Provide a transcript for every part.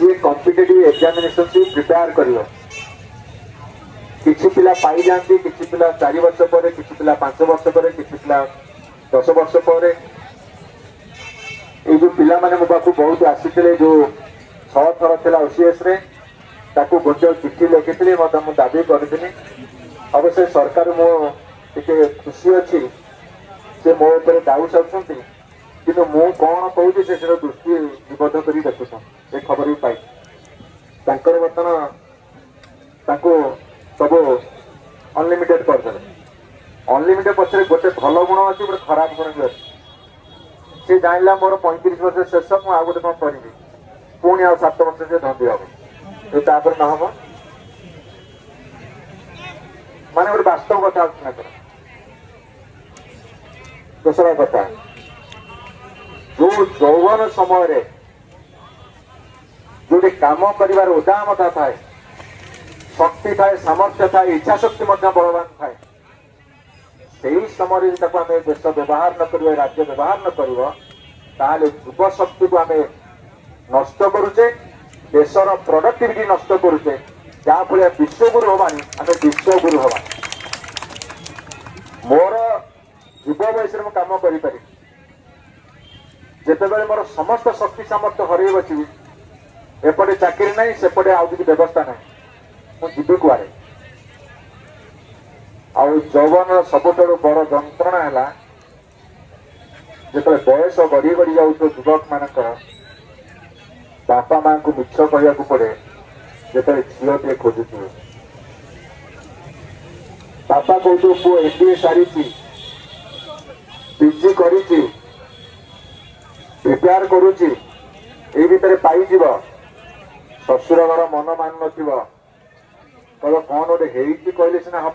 सी competitive examination से prepare करियो किछि पिला पाई जांती किछि पिला 4 वर्ष पर किछि पिला 5 वर्ष पर किछि पिला 10 वर्ष पर ए जो पिला माने मो पाखु बहुत आसीथिले जो 6 थर थिला ओसीएस रे ताकू गोटे चिट्ठी लिखिथिले मत मु दाबी करथिनी अवश्य सरकार मो टिके खुशी अछि से मो ऊपर डाउट आछंती किंतु मु कोन कहूची से दृष्टि निबद्ध करी देखुछन ए खबर भी पाई तांकर वर्तमान ताको सब अनलिमिटेड कर देले अनलिमिटेड पछरे गोटे भल गुण अछि गोटे खराब गुण भी अछि से जानला मोर 35 वर्ष शेष मु आ गोटे कोन करिबी पुणी आ 7 वर्ष से धंदी हबो ए तापर न हबो माने गोटे वास्तव कथा आलोचना कर दूसरा कथा जो यौवन समय रे जो काम कर उदामता थाए शक्ति थाए सामर्थ्य थाए इच्छा शक्ति बलवान थाए से समय आम देश व्यवहार न कर राज्य व्यवहार न कर युव शक्ति को आम नष्ट करुचे देशर प्रोडक्टिविटी नष्ट करुचे जहाँफल विश्वगुरु हवानी आम विश्वगुरु हवा मोर युव वयस कम कर जितेबाला मोर समस्त शक्ति सामर्थ्य हर बची एपटे चाकरी ना सेपटे आउ किसी व्यवस्था ना मुझे कुआरे आवन सबुठ बड़ जंत्रणा है जो बयस गड़ी गड़ी जाऊ युवक मान बापा माँ को मिछ कहया पड़े जो झील खोजुवे बापा कहते पु एमबीए सारी पीजी कर प्रिपेयर करुची ए भितर पाई शशुर घर मन मान नथिबो कह कौन गोटे कहले सीना हम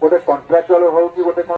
गोटे कंट्राक्चुअल हो कि गोटे